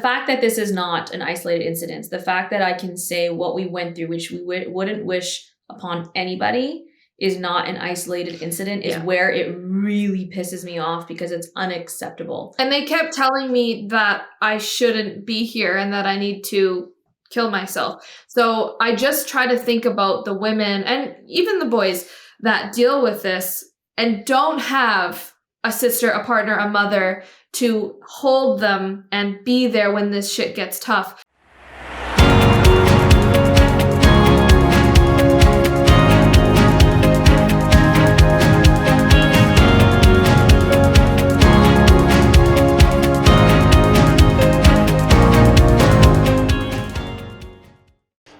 fact that this is not an isolated incident, the fact that I can say what we went through, which we wouldn't wish upon anybody, is not an isolated incident, is where it really pisses me off, because it's unacceptable. And they kept telling me that I shouldn't be here and that I need to kill myself. So I just try to think about the women and even the boys that deal with this and don't have a sister, a partner, a mother to hold them and be there when this shit gets tough.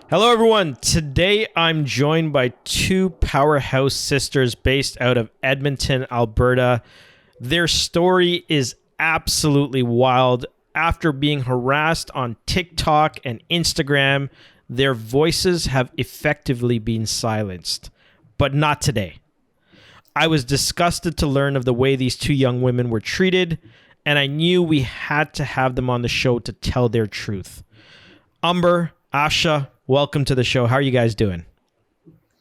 Hello, everyone. Today, I'm joined by two powerhouse sisters based out of Edmonton, Alberta. Their story is absolutely wild. After being harassed on TikTok and Instagram, their voices have effectively been silenced. But not today. I was disgusted to learn of the way these two young women were treated, and I knew we had to have them on the show to tell their truth. Umber, Afshan, welcome to the show. How are you guys doing?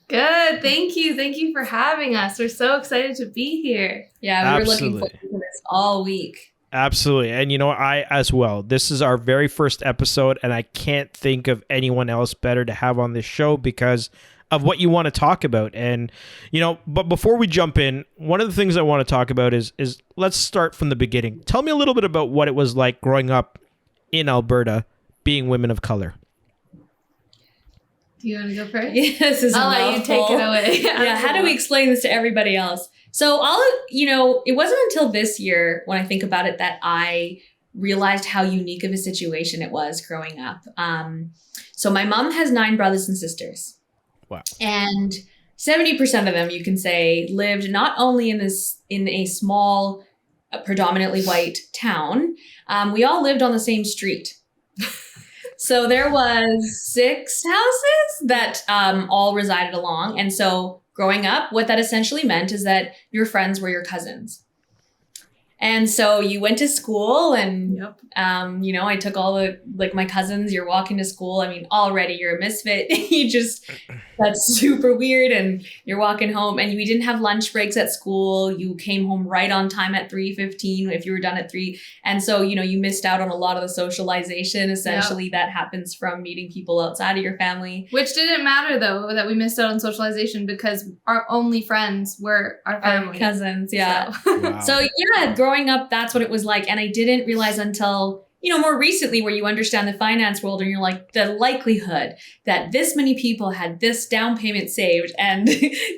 Good. Thank you. Thank you for having us. We're so excited to be here. Yeah, we were looking forward to this all week. Absolutely. And you know, I as well. This is our very first episode, and I can't think of anyone else better to have on this show because of what you want to talk about. And, you know, but before we jump in, one of the things I want to talk about is let's start from the beginning. Tell me a little bit about what it was like growing up in Alberta, being women of color. Do you want to go first? Yes, I'll let you take it away. Yeah, how do we explain this to everybody else? So it wasn't until this year when I think about it that I realized how unique of a situation it was growing up. So my mom has 9 brothers and sisters. Wow. And 70% of them, you can say, lived not only in a small, predominantly white town, we all lived on the same street. So there was 6 houses that all resided along. And so growing up, what that essentially meant is that your friends were your cousins. And so you went to school and, I took all my cousins, you're walking to school. I mean, already you're a misfit. That's super weird. And you're walking home and we didn't have lunch breaks at school. You came home right on time at 3:15 if you were done at 3. And so, you missed out on a lot of the socialization, essentially, that happens from meeting people outside of your family. Which didn't matter, though, that we missed out on socialization because our only friends were our family. Our cousins, yeah. So. Wow. So, growing up, that's what it was like. And I didn't realize until, more recently where you understand the finance world and you're like, the likelihood that this many people had this down payment saved and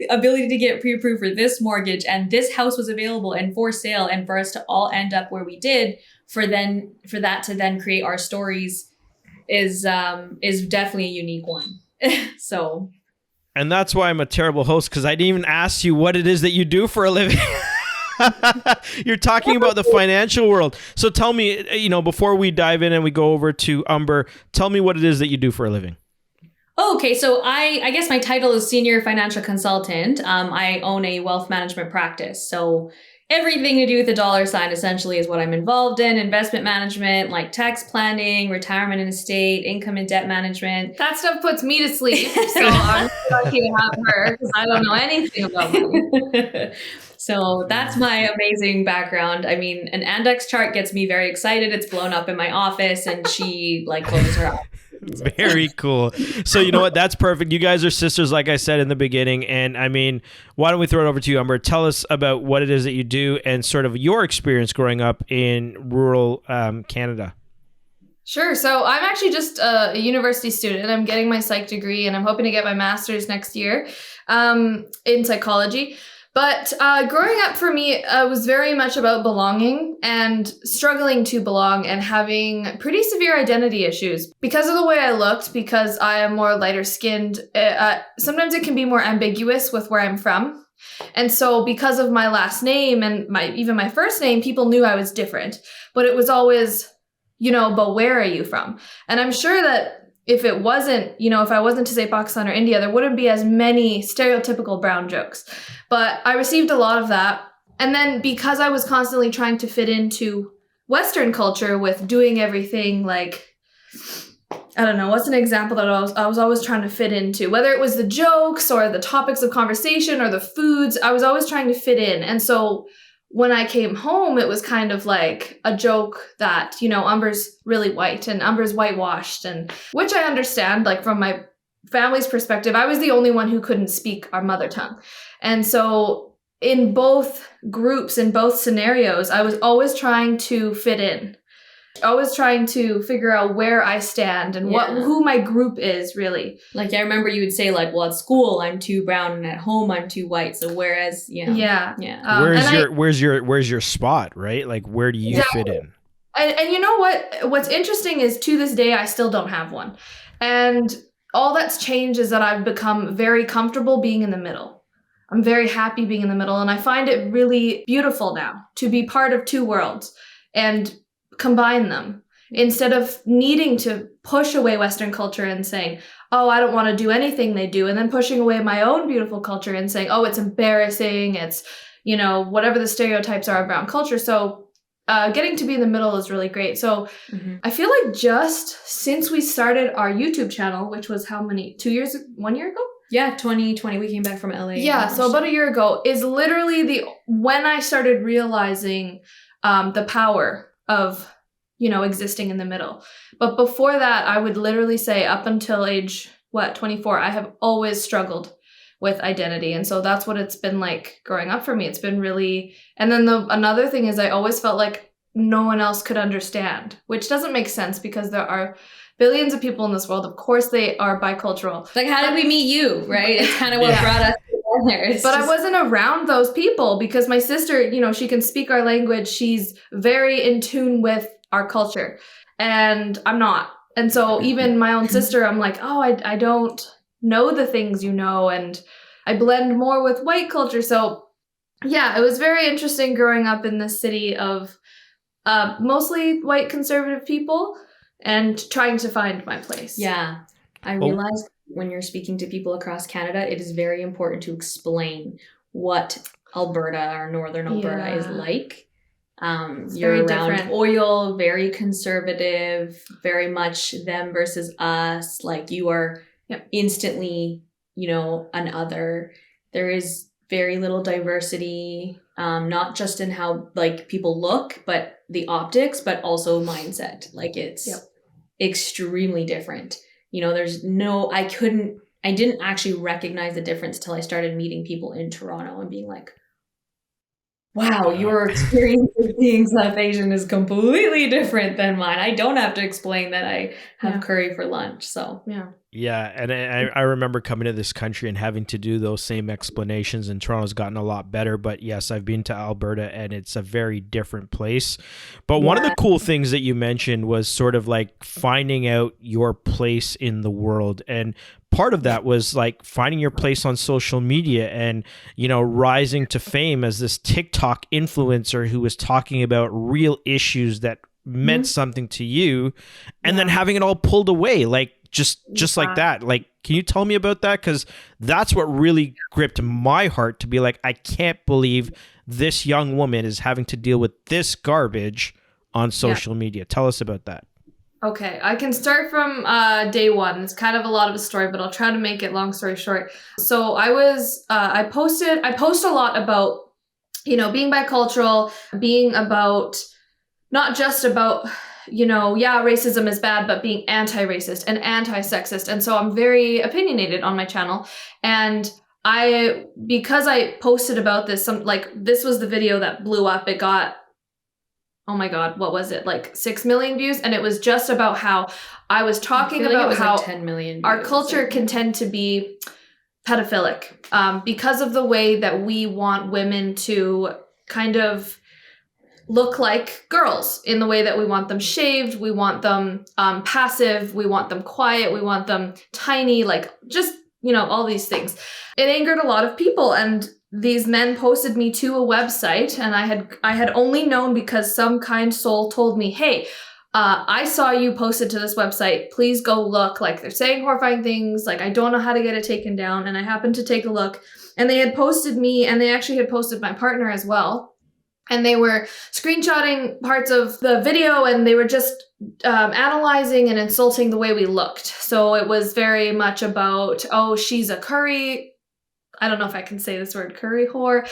ability to get pre-approved for this mortgage and this house was available and for sale, and for us to all end up where we did, for that to then create our stories is definitely a unique one. So. And that's why I'm a terrible host, because I didn't even ask you what it is that you do for a living. You're talking about the financial world. So tell me, before we dive in and we go over to Umber, tell me what it is that you do for a living. Oh, okay. So I guess my title is Senior Financial Consultant. I own a wealth management practice. So everything to do with the dollar sign essentially is what I'm involved in. Investment management, like tax planning, retirement and estate, income and debt management. That stuff puts me to sleep. So I'm lucky to have her because I don't know anything about money. So that's my amazing background. I mean, an index chart gets me very excited. It's blown up in my office and she closes her eyes. Very cool. So you know what? That's perfect. You guys are sisters, like I said in the beginning. And I mean, why don't we throw it over to you, Umber? Tell us about what it is that you do and sort of your experience growing up in rural Canada. Sure. So I'm actually just a university student. I'm getting my psych degree and I'm hoping to get my master's next year in psychology. But growing up for me was very much about belonging and struggling to belong and having pretty severe identity issues. Because of the way I looked, because I am more lighter skinned, sometimes it can be more ambiguous with where I'm from. And so because of my last name and even my first name, people knew I was different. But it was always, but where are you from? And I'm sure that if it wasn't, if I wasn't to say Pakistan or India, there wouldn't be as many stereotypical brown jokes. But I received a lot of that. And then because I was constantly trying to fit into Western culture with doing everything like, I don't know, what's an example that I was always trying to fit into? Whether it was the jokes or the topics of conversation or the foods, I was always trying to fit in. And so when I came home, it was kind of like a joke that, you know, Umber's really white and Umber's whitewashed, and which I understand, like from my family's perspective, I was the only one who couldn't speak our mother tongue. And so in both groups, in both scenarios, I was always trying to fit in, always trying to figure out where I stand and who my group is really. Like, I remember you would say like, well, at school I'm too brown and at home I'm too white. So whereas, you know, where's your spot, right? Like, where do you fit in? And you know what's interesting is to this day I still don't have one. And all that's changed is that I've become very comfortable being in the middle. I'm very happy being in the middle, and I find it really beautiful now to be part of two worlds and combine them instead of needing to push away Western culture and saying, oh, I don't want to do anything they do, and then pushing away my own beautiful culture and saying, oh, it's embarrassing, it's, you know, whatever the stereotypes are around culture. So getting to be in the middle is really great. So I feel like just since we started our YouTube channel, which was how many, 1 year ago? Yeah, 2020, we came back from LA. Yeah, so about a year ago is literally when I started realizing the power of, you know, existing in the middle. But before that, I would literally say up until age, 24, I have always struggled with identity. And so that's what it's been like growing up for me. It's been really, and then another thing is I always felt like no one else could understand, which doesn't make sense because there are billions of people in this world. Of course they are bicultural. Like, how did we meet you, right? It's kind of what brought us together. I wasn't around those people because my sister, you know, she can speak our language. She's very in tune with our culture and I'm not. And so even my own sister, I'm like, oh, I don't know the things you know, and I blend more with white culture. So yeah, it was very interesting growing up in this city of mostly white conservative people and trying to find my place. Yeah. I realized when you're speaking to people across Canada, it is very important to explain what Alberta or Northern Alberta is like. You're around different. Oil, very conservative, very much them versus us. Like, you are instantly, you know, an other. There is very little diversity, not just in how like people look, but the optics, but also mindset. Like, it's extremely different. You know, I didn't actually recognize the difference till I started meeting people in Toronto and being like, wow, your experience of being South Asian is completely different than mine. I don't have to explain that I have curry for lunch. So, Yeah, and I remember coming to this country and having to do those same explanations, and Toronto's gotten a lot better. But yes, I've been to Alberta, and it's a very different place. But one of the cool things that you mentioned was sort of like finding out your place in the world. And part of that was like finding your place on social media and, you know, rising to fame as this TikTok influencer who was talking about real issues that meant something to you, and then having it all pulled away, like just like that. Like, can you tell me about that? Because that's what really gripped my heart, to be like, I can't believe this young woman is having to deal with this garbage on social media. Tell us about that. Okay, I can start from day one. It's kind of a lot of a story, but I'll try to make it long story short. So I post a lot about, you know, being bicultural, being about, not just about, you know, racism is bad, but being anti-racist and anti-sexist. And so I'm very opinionated on my channel. And because I posted about this, this was the video that blew up. It got, oh my God, what was it? Like 6 million views. And it was just about how I was talking about how like 10 million views, our culture can tend to be pedophilic because of the way that we want women to kind of look like girls, in the way that we want them shaved, we want them passive, we want them quiet, we want them tiny, like just, you know, all these things. It angered a lot of people, and these men posted me to a website, and I had only known because some kind soul told me, hey, I saw you posted to this website, please go look, like they're saying horrifying things, like I don't know how to get it taken down. And I happened to take a look, and they had posted me, and they actually had posted my partner as well. And they were screenshotting parts of the video, and they were just analyzing and insulting the way we looked. So it was very much about, oh, she's a curry. I don't know if I can say this word, curry whore.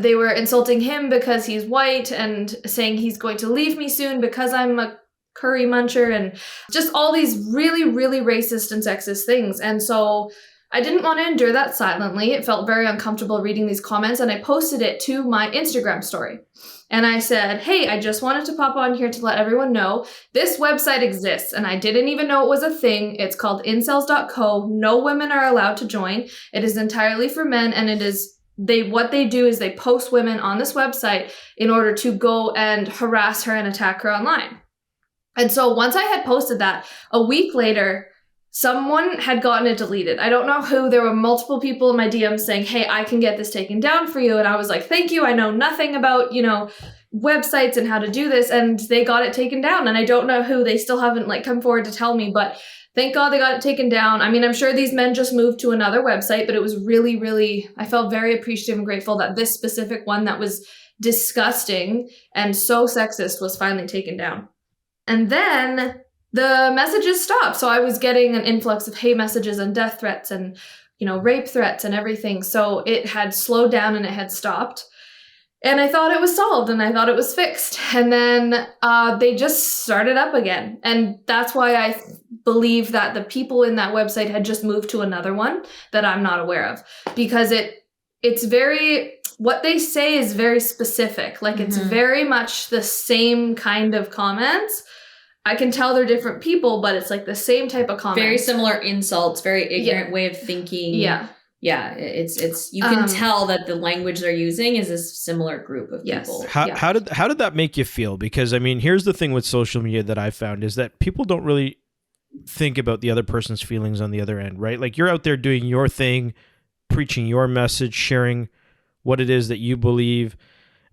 They were insulting him because he's white and saying he's going to leave me soon because I'm a curry muncher, and just all these really, really racist and sexist things. And so I didn't want to endure that silently. It felt very uncomfortable reading these comments, and I posted it to my Instagram story. And I said, hey, I just wanted to pop on here to let everyone know this website exists, and I didn't even know it was a thing. It's called incels.co. No women are allowed to join. It is entirely for men, and it is what they do is they post women on this website in order to go and harass her and attack her online. And so once I had posted that, a week later, someone had gotten it deleted. I don't know who. There were multiple people in my DMs saying, hey, I can get this taken down for you. And I was like, thank you. I know nothing about, websites and how to do this. And they got it taken down. And I don't know who. They still haven't come forward to tell me, but thank God they got it taken down. I mean, I'm sure these men just moved to another website, but it was really, really, I felt very appreciative and grateful that this specific one that was disgusting and so sexist was finally taken down. And then the messages stopped. So I was getting an influx of hate messages and death threats and, rape threats and everything. So it had slowed down and it had stopped. And I thought it was solved and I thought it was fixed. And then they just started up again. And that's why I believe that the people in that website had just moved to another one that I'm not aware of. Because it's very, what they say is very specific. It's very much the same kind of comments. I can tell they're different people, but it's the same type of comments. Very similar insults, very ignorant way of thinking. Yeah. Yeah. It's you can tell that the language they're using is a similar group of people. How did that make you feel? Because here's the thing with social media that I found is that people don't really think about the other person's feelings on the other end, right? You're out there doing your thing, preaching your message, sharing what it is that you believe.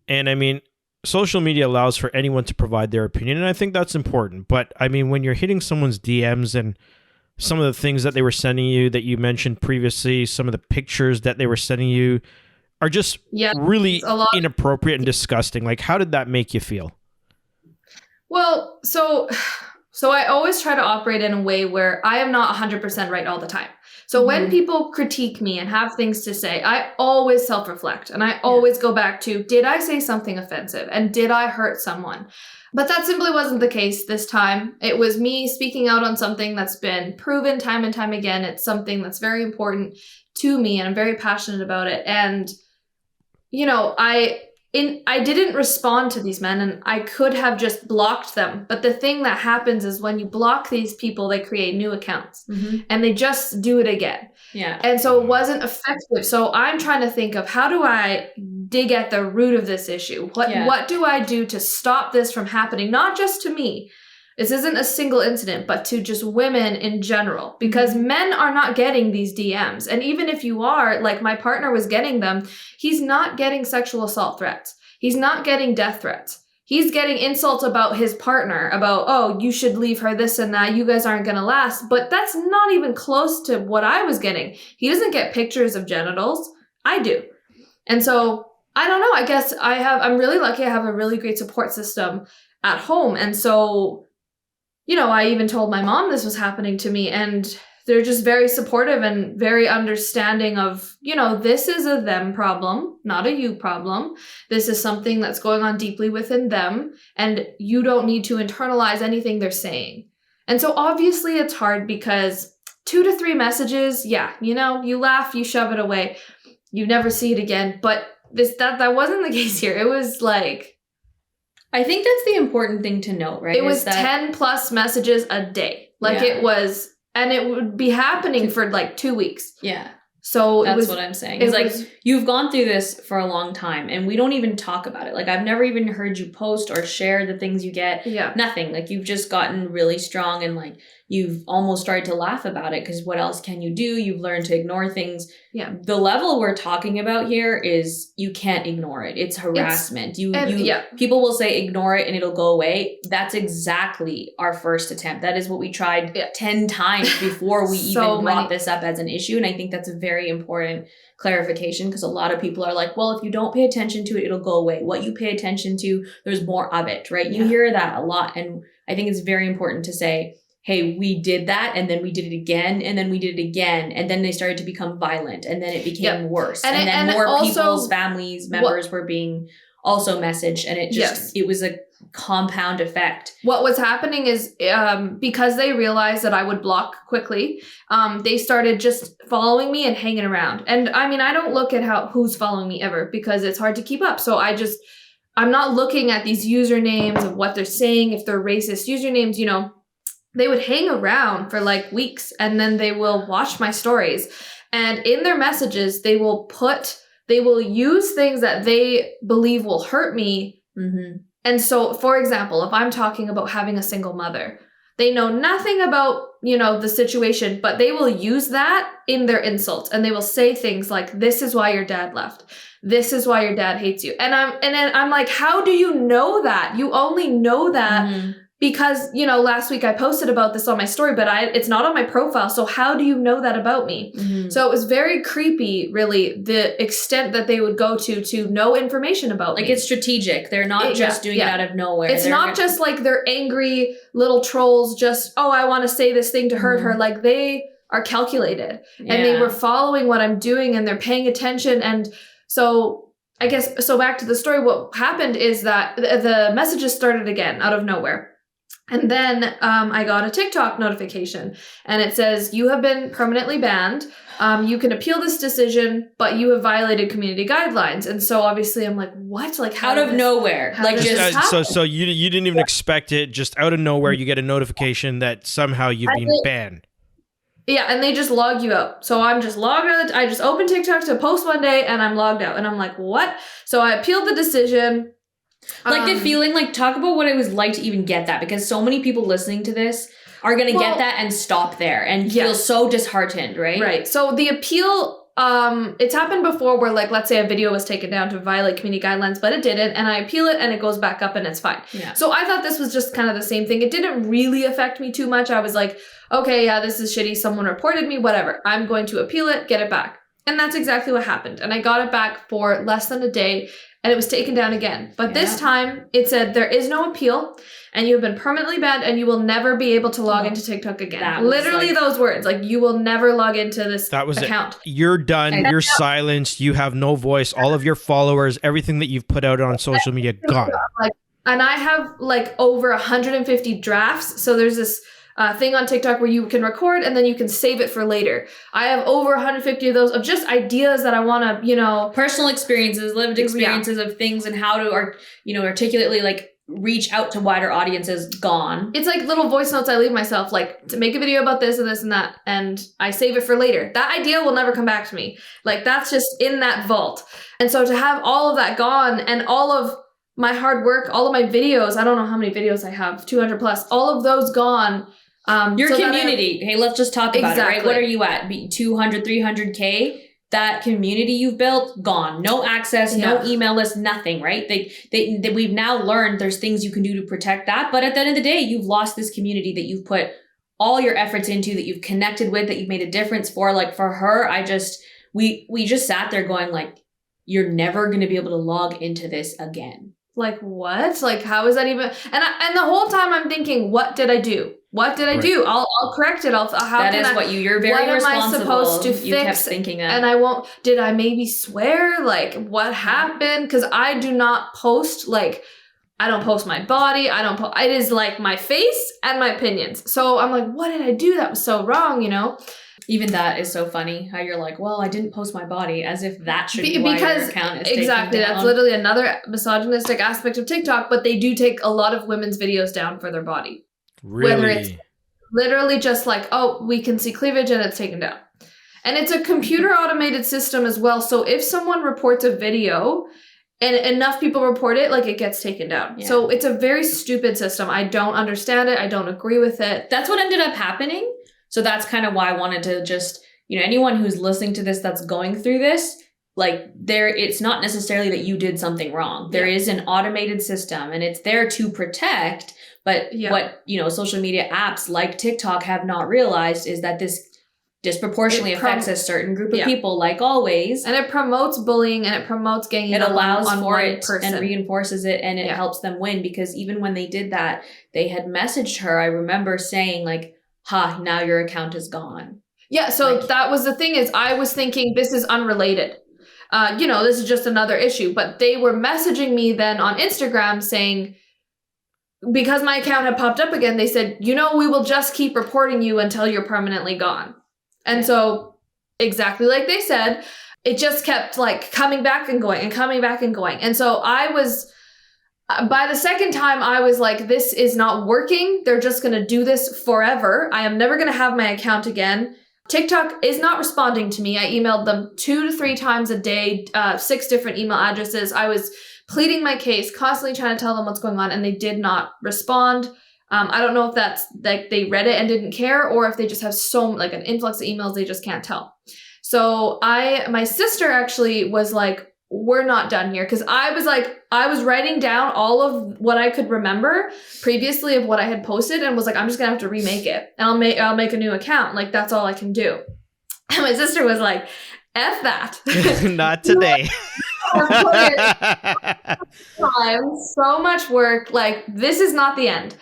And social media allows for anyone to provide their opinion, and I think that's important. But when you're hitting someone's DMs and some of the things that they were sending you that you mentioned previously, some of the pictures that they were sending you are just really inappropriate and disgusting. How did that make you feel? Well, so I always try to operate in a way where I am not 100% right all the time. So when people critique me and have things to say, I always self-reflect and I always go back to, did I say something offensive and did I hurt someone? But that simply wasn't the case this time. It was me speaking out on something that's been proven time and time again. It's something that's very important to me and I'm very passionate about it. And, I didn't respond to these men and I could have just blocked them. But the thing that happens is when you block these people, they create new accounts and they just do it again. Yeah. And so it wasn't effective. So I'm trying to think of how do I dig at the root of this issue? What do I do to stop this from happening? Not just to me. This isn't a single incident, but to just women in general, because men are not getting these DMs. And even if you are, my partner was getting them, he's not getting sexual assault threats. He's not getting death threats. He's getting insults about his partner, about, oh, you should leave her, this and that. You guys aren't going to last. But that's not even close to what I was getting. He doesn't get pictures of genitals. I do. And so I don't know. I guess I'm really lucky. I have a really great support system at home. And so, I even told my mom this was happening to me and they're just very supportive and very understanding of, this is a them problem, not a you problem. This is something that's going on deeply within them and you don't need to internalize anything they're saying. And so obviously it's hard because 2 to 3 messages, you laugh, you shove it away, you never see it again. But that wasn't the case here. It was I think that's the important thing to note, right? It was 10 plus messages a day. It was, and it would be happening for 2 weeks. Yeah. So that's what I'm saying. It's you've gone through this for a long time and we don't even talk about it. I've never even heard you post or share the things you get. Yeah. Nothing. You've just gotten really strong and you've almost started to laugh about it because what else can you do? You've learned to ignore things. Yeah. The level we're talking about here is you can't ignore it. It's harassment. People will say ignore it and it'll go away. That's exactly our first attempt. That is what we tried 10 times before we even brought this up as an issue. And I think that's a very very important clarification, because a lot of people are like, well, if you don't pay attention to it, it'll go away. What you pay attention to, there's more of it, right? You hear that a lot. And I think it's very important to say, hey, we did that, and then we did it again, and then we did it again, and then they started to become violent, and then it became worse. And then more also, people's families, members were being also messaged, and it just, it was a compound effect. What was happening is because they realized that I would block quickly, they started just following me and hanging around. And I mean, I don't look at who's following me ever, because it's hard to keep up. So I'm not looking at these usernames of what they're saying. If they're racist usernames, you know, they would hang around for like weeks, and then they will watch my stories. And in their messages, they will use things that they believe will hurt me. Mm-hmm. And so, for example, if I'm talking about having a single mother, they know nothing about, you know, the situation, but they will use that in their insults, and they will say things like, this is why your dad left. This is why your dad hates you. And then I'm like, how do you know that? You only know that because, you know, last week I posted about this on my story, but it's not on my profile. So how do you know that about me? Mm-hmm. So it was very creepy, really, the extent that they would go to know information about me. Like, it's strategic. They're not just doing it out of nowhere. It's not just like they're angry little trolls just, oh, I want to say this thing to hurt her. Like, they are calculated, and they were following what I'm doing, and they're paying attention. And so I guess, so back to the story, what happened is that the messages started again out of nowhere. And then I got a TikTok notification, and it says, you have been permanently banned. You can appeal this decision, but you have violated community guidelines. And so obviously I'm like, what? Like, how out of nowhere? Like, so you didn't even expect it. Just out of nowhere, you get a notification that somehow you've been banned. Yeah, and they just log you out. So I'm just logged out. I just opened TikTok to post one day, and I'm logged out. And I'm like, what? So I appealed the decision. Like, the feeling, like, talk about what it was like to even get that, because so many people listening to this are going to get that and stop there and feel so disheartened, right? Right. So the appeal, it's happened before where, like, let's say a video was taken down to violate community guidelines, but it didn't, and I appeal it and it goes back up and it's fine. Yeah. So I thought this was just kind of the same thing. It didn't really affect me too much. I was like, okay, yeah, this is shitty. Someone reported me, whatever. I'm going to appeal it, get it back. And that's exactly what happened. And I got it back for less than a day, and it was taken down again. But this time it said there is no appeal, and you have been permanently banned, and you will never be able to log into TikTok again. Literally, like, those words, like, you will never log into this account. You're done. You're silenced. You have no voice. All of your followers, everything that you've put out on social media, gone. And I have like over 150 drafts. So there's this thing on TikTok where you can record and then you can save it for later. I have over 150 of those, of just ideas that I want to, you know, personal experiences, lived experiences of things, and how to articulately, like, reach out to wider audiences, gone. It's like little voice notes I leave myself, like, to make a video about this and this and that, and I save it for later. That idea will never come back to me. Like, that's just in that vault. And so to have all of that gone, and all of my hard work, all of my videos, I don't know how many videos I have, 200 plus, all of those gone. Your community. Hey, let's just talk about it, right? What are you at? 200, 300K? That community you've built, gone. No access, no email list, nothing, right? We've now learned there's things you can do to protect that. But at the end of the day, you've lost this community that you've put all your efforts into, that you've connected with, that you've made a difference for. Like, for her, we just sat there going, like, you're never going to be able to log into this again. Like, what? Like, how is that even? And the whole time I'm thinking, what did I do? What did I do? I'll correct it. You're very responsible. What am I supposed to fix? You kept thinking that. And I won't, did I maybe swear? Like, what happened? Because I do not post, like, I don't post my body. It is like my face and my opinions. So I'm like, what did I do that was so wrong, you know? Even that is so funny, how you're like, well, I didn't post my body, as if that should be why your account is exactly taken down. That's literally another misogynistic aspect of TikTok, but they do take a lot of women's videos down for their body. Really? Whether it's literally just like, oh, we can see cleavage, and it's taken down. And it's a computer automated system as well. So if someone reports a video and enough people report it, like, it gets taken down. Yeah. So it's a very stupid system. I don't understand it. I don't agree with it. That's what ended up happening. So that's kind of why I wanted to just, anyone who's listening to this that's going through this, like, it's not necessarily that you did something wrong. There is an automated system, and it's there to protect. But what, social media apps like TikTok have not realized is that disproportionately affects a certain group of people, like always. And it promotes bullying and it promotes ganging up on for one it person. And reinforces it, and it helps them win, because even when they did that, they had messaged her. I remember saying like, ha, now your account is gone. Yeah, so like, that was the thing, is I was thinking this is unrelated. This is just another issue. But they were messaging me then on Instagram saying, because my account had popped up again, they said, we will just keep reporting you until you're permanently gone. And so exactly like they said, it just kept like coming back and going and coming back and going. And so I was, by the second time, I was like, this is not working. They're just going to do this forever. I am never going to have my account again. TikTok is not responding to me. I emailed them 2 to 3 times a day, 6 different email addresses. I was pleading my case, constantly trying to tell them what's going on, and they did not respond. I don't know if that's like they read it and didn't care, or if they just have an influx of emails they just can't tell. So my sister actually was like, we're not done here. Cause I was writing down all of what I could remember previously of what I had posted, and was like, I'm just gonna have to remake it, and I'll make a new account. Like, that's all I can do. And my sister was like, F that. Not today. So much work. Like, this is not the end.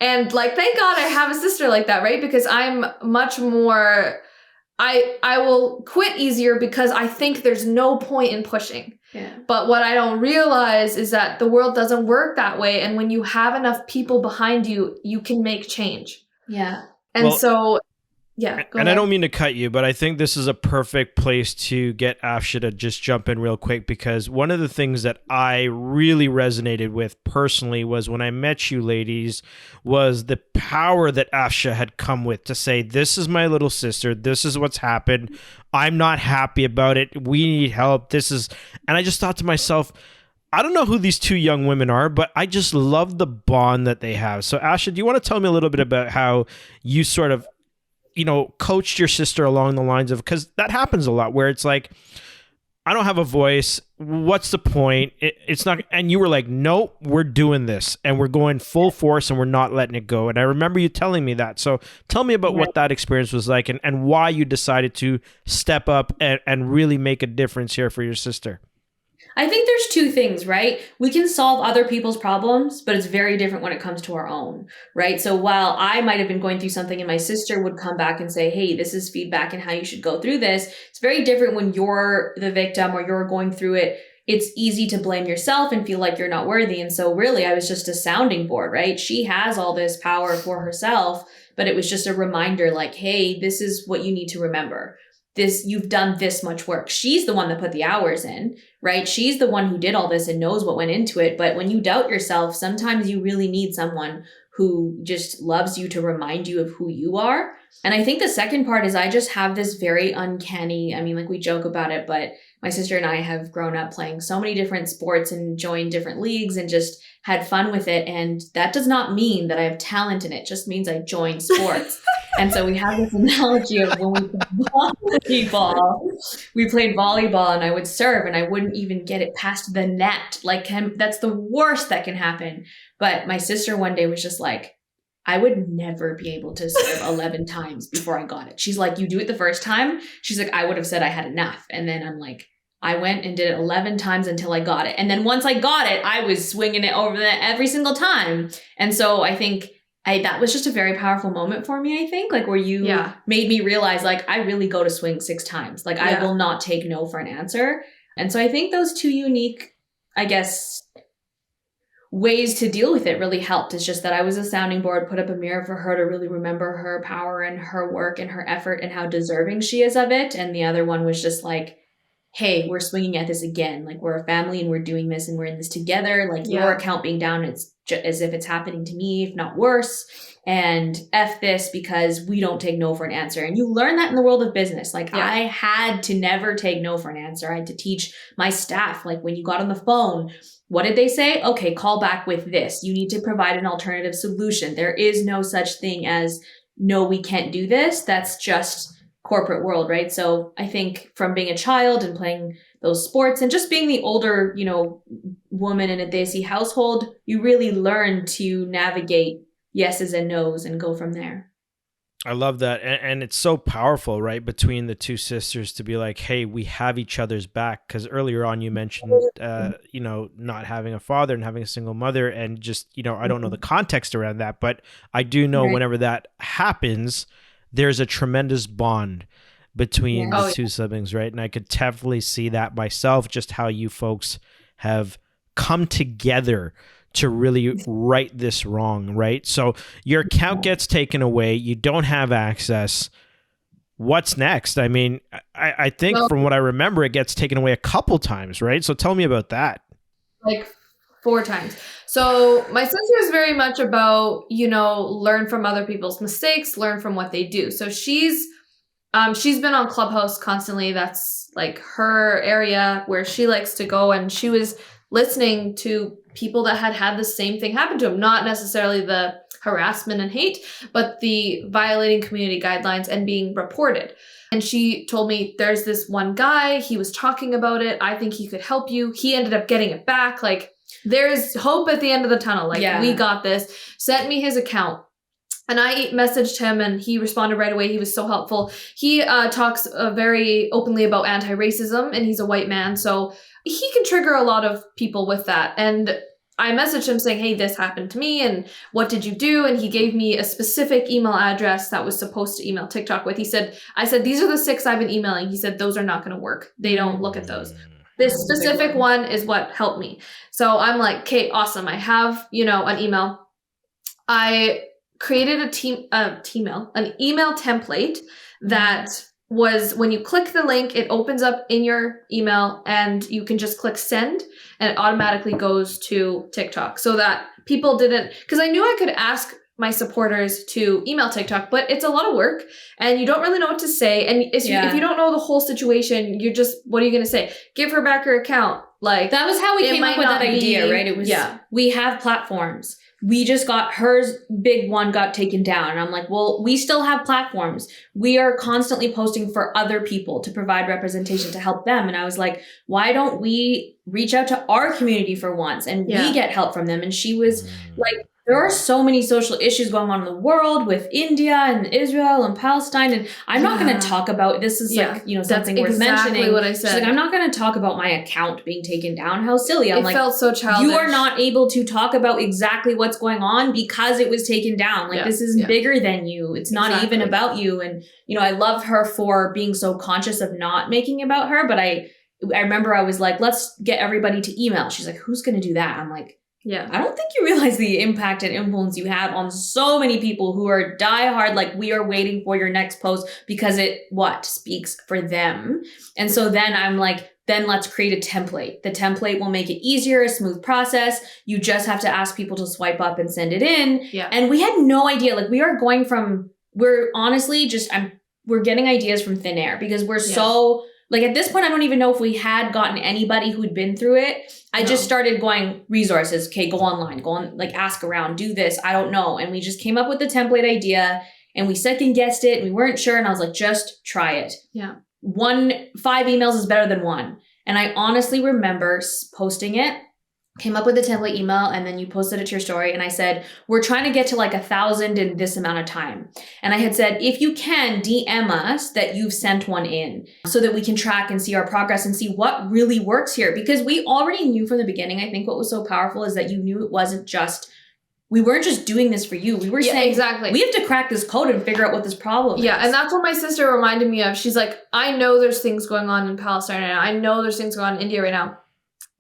And like, thank God I have a sister like that, right? Because I'm much more, I will quit easier because I think there's no point in pushing. Yeah. But what I don't realize is that the world doesn't work that way. And when you have enough people behind you, you can make change. Yeah. And yeah. And I don't mean to cut you, but I think this is a perfect place to get Afsha to just jump in real quick, because one of the things that I really resonated with personally was when I met you ladies, was the power that Afsha had come with to say, this is my little sister. This is what's happened. I'm not happy about it. We need help. And I just thought to myself, I don't know who these 2 young women are, but I just love the bond that they have. So Afsha, do you want to tell me a little bit about how you sort of, coached your sister along the lines of, because that happens a lot where it's like, I don't have a voice. What's the point? It's not. And you were like, nope, we're doing this and we're going full force and we're not letting it go. And I remember you telling me that. So tell me about what that experience was like, and why you decided to step up and really make a difference here for your sister. I think there's 2 things, right? We can solve other people's problems, but it's very different when it comes to our own, right? So while I might have been going through something and my sister would come back and say, hey, this is feedback and how you should go through this, it's very different when you're the victim or you're going through it. It's easy to blame yourself and feel like you're not worthy. And so really, I was just a sounding board, right? She has all this power for herself, but it was just a reminder like, hey, this is what you need to remember. You've done this much work. She's the one that put the hours in, right? She's the one who did all this and knows what went into it. But when you doubt yourself, sometimes you really need someone who just loves you to remind you of who you are. And I think the second part is I just have this very uncanny, we joke about it, but my sister and I have grown up playing so many different sports and joined different leagues and just had fun with it. And that does not mean that I have talent in it. It just means I joined sports. And so we have this analogy of when we played volleyball and I would serve and I wouldn't even get it past the net. Like, that's the worst that can happen. But my sister one day was just like, I would never be able to serve 11 times before I got it. She's like, you do it the first time? She's like, I would have said I had enough. And then I'm like, I went and did it 11 times until I got it. And then once I got it, I was swinging it over every single time. And so I think that was just a very powerful moment for me, I think, like where you made me realize, like, I really go to swing 6 times. Like, I will not take no for an answer. And so I think those 2 unique, I guess, ways to deal with it really helped. It's just that I was a sounding board, put up a mirror for her to really remember her power and her work and her effort and how deserving she is of it. And the other one was just like, hey, we're swinging at this again. Like, we're a family and we're doing this and we're in this together. Like, your account being down, it's as if it's happening to me, if not worse. And F this, because we don't take no for an answer. And you learn that in the world of business. Like, I had to never take no for an answer. I had to teach my staff, like, when you got on the phone, what did they say? Okay, call back with this. You need to provide an alternative solution. There is no such thing as, no, we can't do this. That's just corporate world, right? So I think from being a child and playing those sports and just being the older, woman in a Desi household, you really learn to navigate yeses and nos and go from there. I love that. And it's so powerful, right? Between the two sisters to be like, hey, we have each other's back. Because earlier on, you mentioned, not having a father and having a single mother. And just, I don't know the context around that. But I do know whenever that happens, there's a tremendous bond between the two siblings, right? And I could definitely see that myself, just how you folks have come together to really right this wrong, right? So your account gets taken away. You don't have access. What's next? I mean, I think from what I remember, it gets taken away a couple times, right? So tell me about that. Like 4 times. So my sister is very much about, learn from other people's mistakes, learn from what they do. So she's been on Clubhouse constantly. That's like her area where she likes to go. And she was listening to people that had the same thing happen to them, not necessarily the harassment and hate, but the violating community guidelines and being reported. And she told me, there's this one guy, he was talking about it. I think he could help you. He ended up getting it back. Like, there's hope at the end of the tunnel. Like, we got this. Sent me his account. And I messaged him and he responded right away. He was so helpful. He talks very openly about anti-racism, and he's a white man. So he can trigger a lot of people with that. And I messaged him saying, hey, this happened to me. And what did you do? And he gave me a specific email address that was supposed to email TikTok with. I said, these are the 6 I've been emailing. He said, those are not going to work. They don't look at those. This specific one is what helped me. So I'm like, okay, awesome. I have, an email. I created an email template that was, when you click the link, it opens up in your email and you can just click send and it automatically goes to TikTok, so that people didn't, because I knew I could ask my supporters to email TikTok, but it's a lot of work and you don't really know what to say. And if you don't know the whole situation, you're just, what are you going to say? Give her back her account. Like, that was how we came up with that idea, right? It was, we have platforms. We just got, hers big one got taken down. And I'm like, well, we still have platforms. We are constantly posting for other people to provide representation to help them. And I was like, why don't we reach out to our community for once and we get help from them? And she was like, there are so many social issues going on in the world with India and Israel and Palestine. And I'm not going to talk about, this is something worth mentioning. What I said. She's like, I'm not going to talk about my account being taken down. How silly. I'm it felt so childish. You are not able to talk about exactly what's going on because it was taken down. Like, this is bigger than you. It's not even about you. And, I love her for being so conscious of not making about her. But I remember I was like, let's get everybody to email. She's like, who's going to do that? I'm like, I don't think you realize the impact and influence you have on so many people who are diehard, like, we are waiting for your next post because it speaks for them. And so then I'm like, then let's create a template. The template will make it easier, a smooth process. You just have to ask people to swipe up and send it in. Yeah. And we had no idea. Like, we're honestly just, we're getting ideas from thin air because we're so, like, at this point, I don't even know if we had gotten anybody who'd been through it. I just started going resources. Okay, go online, like, ask around, do this. I don't know. And we just came up with the template idea and we second guessed it. And we weren't sure. And I was like, just try it. Yeah. 5 emails is better than 1. And I honestly remember posting it, came up with a template email, and then you posted it to your story. And I said, we're trying to get to like 1,000 in this amount of time. And I had said, if you can, DM us that you've sent one in so that we can track and see our progress and see what really works here. Because we already knew from the beginning, I think what was so powerful is that you knew it wasn't just, we weren't just doing this for you. We were saying, exactly, we have to crack this code and figure out what this problem is. Yeah, and that's what my sister reminded me of. She's like, I know there's things going on in Palestine right now. I know there's things going on in India right now.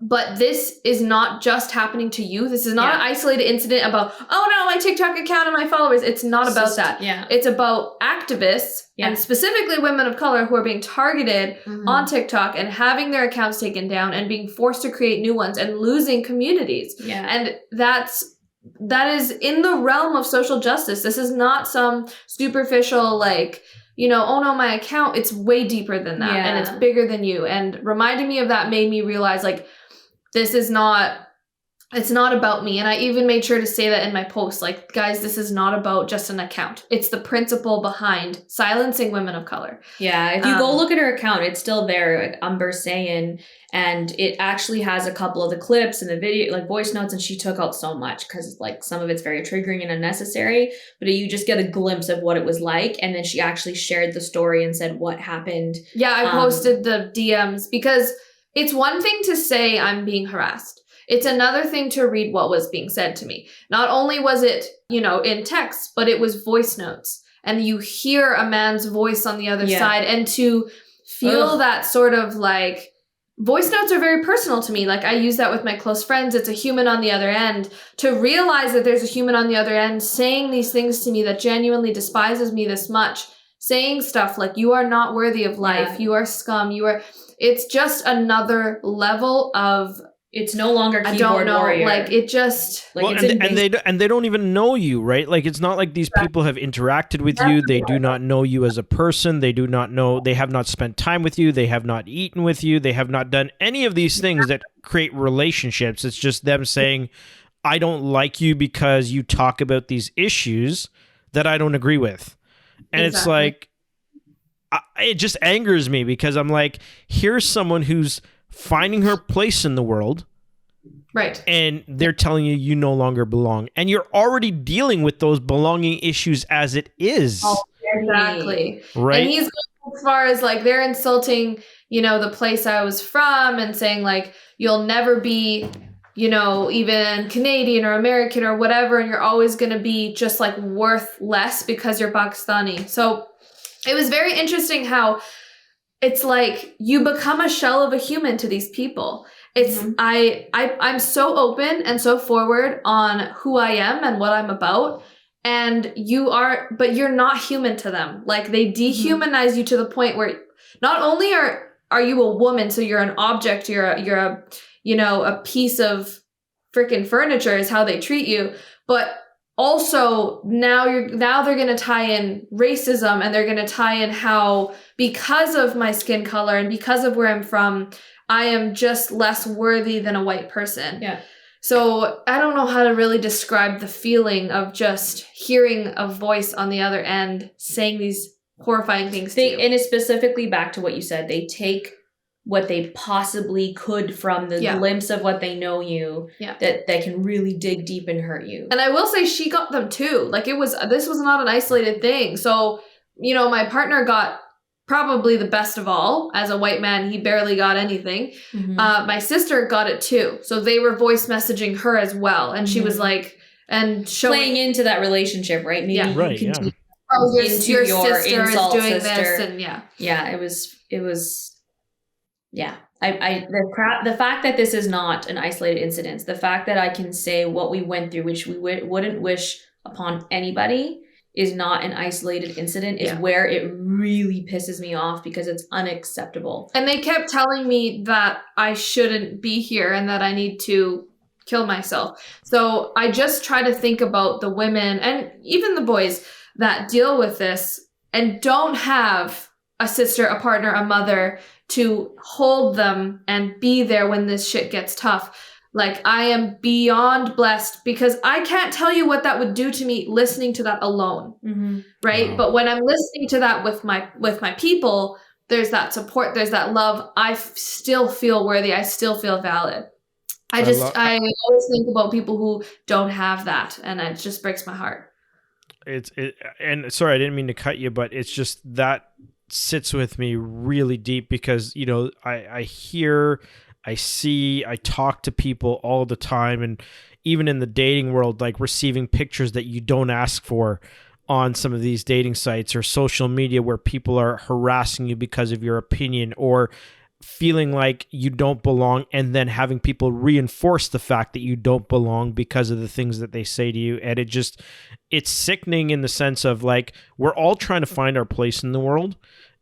But this is not just happening to you. This is not an isolated incident about, oh no, my TikTok account and my followers. It's not about that. Yeah. It's about activists and specifically women of color who are being targeted on TikTok and having their accounts taken down and being forced to create new ones and losing communities. Yeah. And that is in the realm of social justice. This is not some superficial, like, oh no, my account. It's way deeper than that. And it's bigger than you. And reminding me of that made me realize, like, this is not It's not about me. And I even made sure to say that in my post, like, guys, this is not about just an account. It's the principle behind silencing women of color. Yeah, if you go look at her account, it's still there, like Umber Saiyan, and it actually has a couple of the clips and the video, like voice notes, and she took out so much because like some of it's very triggering and unnecessary, but you just get a glimpse of what it was like, and then she actually shared the story and said what happened. Yeah, I posted the DMs because it's one thing to say I'm being harassed. It's another thing to read what was being said to me. Not only was it, in text, but it was voice notes. And you hear a man's voice on the other side. And to feel that sort of like, voice notes are very personal to me. Like I use that with my close friends. It's a human on the other end. To realize that there's a human on the other end saying these things to me that genuinely despises me this much. Saying stuff like, you are not worthy of life. You are scum. It's just another level of... It's no longer keyboard warrior. Like it just like well, and they don't even know you, right? Like it's not like these people have interacted with you. They do not know you as a person. They do not know. They have not spent time with you. They have not eaten with you. They have not done any of these things that create relationships. It's just them saying, "I don't like you because you talk about these issues that I don't agree with," and it's like, it just angers me because I'm like, here's someone who's finding her place in the world, right? And they're telling you you no longer belong, and you're already dealing with those belonging issues as it is. Oh, exactly. Right. And he's going as far as like they're insulting, the place I was from, and saying like you'll never be, even Canadian or American or whatever, and you're always going to be just like worth less because you're Pakistani. So it was very interesting how it's like you become a shell of a human to these people. It's I'm so open and so forward on who I am and what I'm about. And but you're not human to them. Like they dehumanize you to the point where not only are you a woman, so you're an object, you're a piece of freaking furniture is how they treat you, but also, now they're going to tie in racism, and they're going to tie in how because of my skin color and because of where I'm from, I am just less worthy than a white person. Yeah. So I don't know how to really describe the feeling of just hearing a voice on the other end saying these horrifying things to you. And it's specifically back to what you said. They take what they possibly could from the glimpse of what they know you that can really dig deep and hurt you. And I will say she got them too. Like this was not an isolated thing. So, my partner got probably the best of all. As a white man, he barely got anything. My sister got it too. So they were voice messaging her as well. And she was like, and playing into that relationship, right? Maybe you can your sister is doing this, and it was. Yeah, the fact that this is not an isolated incident, the fact that I can say what we went through, which we wouldn't wish upon anybody, is not an isolated incident, is where it really pisses me off because it's unacceptable. And they kept telling me that I shouldn't be here and that I need to kill myself. So I just try to think about the women and even the boys that deal with this and don't have a sister, a partner, a mother to hold them and be there when this shit gets tough. Like I am beyond blessed because I can't tell you what that would do to me listening to that alone. Right. Wow. But when I'm listening to that with my people, there's that support, there's that love. I still feel worthy. I still feel valid. I always think about people who don't have that, and it just breaks my heart. And sorry, I didn't mean to cut you, but it's just that sits with me really deep because, I hear, I see, I talk to people all the time, and even in the dating world, like receiving pictures that you don't ask for on some of these dating sites or social media where people are harassing you because of your opinion or feeling like you don't belong, and then having people reinforce the fact that you don't belong because of the things that they say to you. And it's sickening in the sense of like, we're all trying to find our place in the world.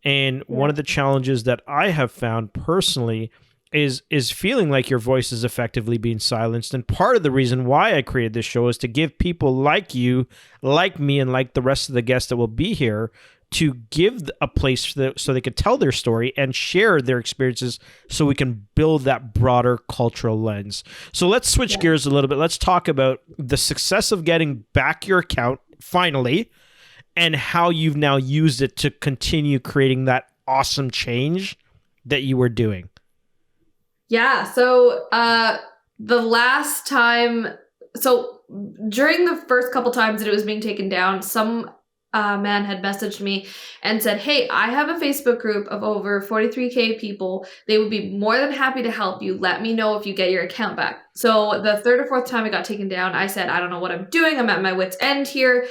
And one of the challenges that I have found personally is feeling like your voice is effectively being silenced. And part of the reason why I created this show is to give people like you, like me, and like the rest of the guests that will be here, to give a place so they could tell their story and share their experiences so we can build that broader cultural lens. So let's switch gears a little bit. Let's talk about the success of getting back your account finally and how you've now used it to continue creating that awesome change that you were doing. Yeah. So the last time, so during the first couple times that it was being taken down, some man had messaged me and said, hey, I have a Facebook group of over 43K people. They would be more than happy to help you. Let me know if you get your account back. So the third or fourth time it got taken down, I said, I don't know what I'm doing. I'm at my wit's end here.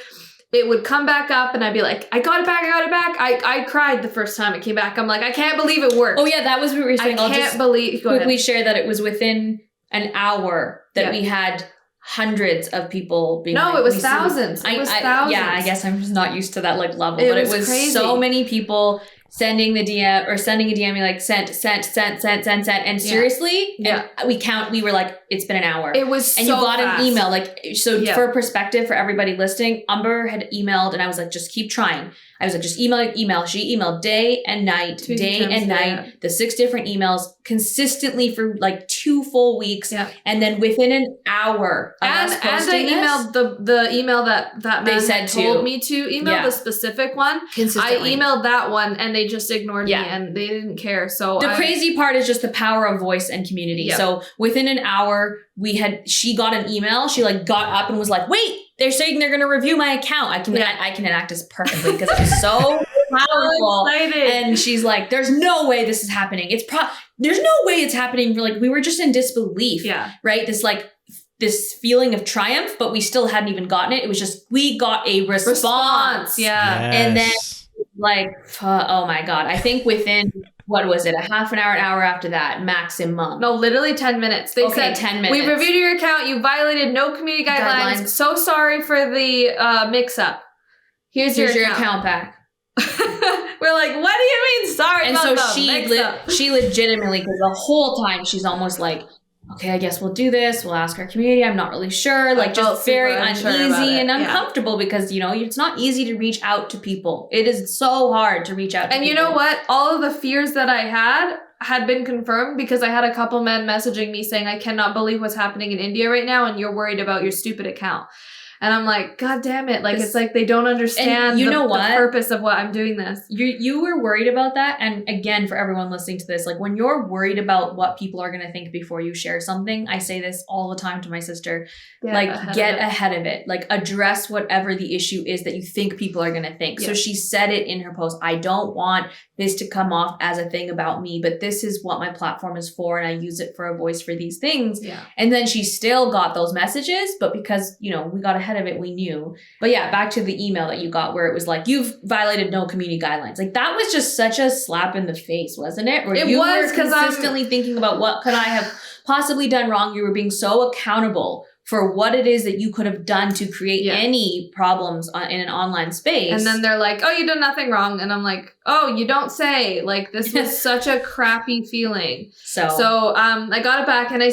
It would come back up and I'd be like, I got it back. I cried the first time it came back. I'm like, I can't believe it worked. Oh yeah, that was what we were saying. I can't believe. Quickly share that it was within an hour that we had hundreds of people being it was thousands. Thousands. Yeah, I guess I'm just not used to that level. But it was crazy. So many people sending the DM or sending a DM me like sent. And seriously, and we were like, it's been an hour. It was and so you got fast. an email. For perspective for everybody listening, Umber had emailed and I was like, just keep trying. I was like, just email. She emailed day and night, the 6 different emails consistently for like 2 full weeks. Yeah. And then within an hour of us posting I emailed the email that man they said told me to email, the specific one. I emailed that one and they just ignored me and they didn't care. So the crazy part is just the power of voice and community. Yeah. So within an hour, she got an email. She like got up and was like, wait, they're saying they're going to review my account. I can enact this perfectly because it was so powerful. And she's like, there's no way this is happening. There's no way it's happening. Like, we were just in disbelief. Yeah. Right. This feeling of triumph, but we still hadn't even gotten it. It was just, we got a response. Yeah. Yes. And then like, oh my God, I think within, what was it? A half an hour after that, maximum. No, literally 10 minutes. They said 10 minutes. We reviewed your account. You violated no community guidelines. So sorry for the mix-up. Here's your account back. We're like, what do you mean sorry? And so she legitimately, because the whole time she's almost like, okay, I guess we'll do this. We'll ask our community. I'm not really sure. Like, just very uneasy and uncomfortable because, it's not easy to reach out to people. It is so hard to reach out to people. And you know what? All of the fears that I had been confirmed because I had a couple men messaging me saying, I cannot believe what's happening in India right now and you're worried about your stupid account. And I'm like, God damn it. Like, it's like they don't understand the purpose of what I'm doing this. You were worried about that. And again, for everyone listening to this, like when you're worried about what people are going to think before you share something, I say this all the time to my sister, get ahead of it. Like, address whatever the issue is that you think people are going to think. Yeah. So she said it in her post, I don't want this to come off as a thing about me, but this is what my platform is for. And I use it for a voice for these things. Yeah. And then she still got those messages, but because, we got ahead of it, we knew. But yeah, back to the email that you got where it was like, you've violated no community guidelines. Like, that was just such a slap in the face, wasn't it? Or it you was, were consistently thinking about what could I have possibly done wrong. You were being so accountable for what it is that you could have done to create any problems in an online space. And then they're like, oh, you did nothing wrong. And I'm like, oh, you don't say. Like, this was such a crappy feeling. So I got it back and I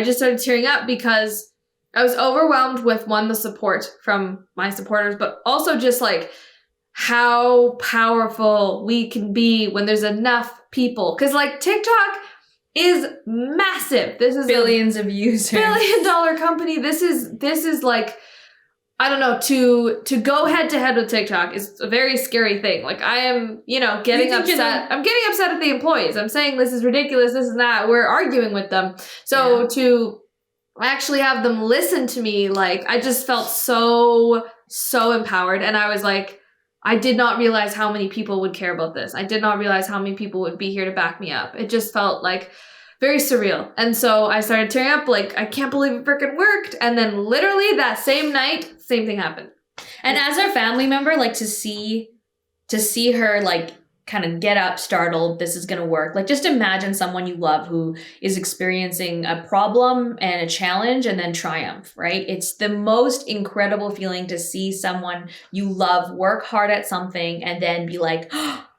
just started tearing up because I was overwhelmed with the support from my supporters, but also just like how powerful we can be when there's enough people. Because like TikTok is massive. This is billions of users. $1 billion company. This is like, I don't know, to go head to head with TikTok is a very scary thing. Like, I am, getting upset. I'm getting upset at the employees. I'm saying this is ridiculous, this is that. We're arguing with them. So to actually have them listen to me, like, I just felt so empowered. And I was like, I did not realize how many people would care about this. I did not realize how many people would be here to back me up. It just felt like very surreal. And so I started tearing up, like, I can't believe it freaking worked. And then literally that same night, same thing happened. And as a family member, like, to see her, like, kind of get up, startled, this is going to work. Like, just imagine someone you love who is experiencing a problem and a challenge and then triumph, right? It's the most incredible feeling to see someone you love work hard at something and then be like,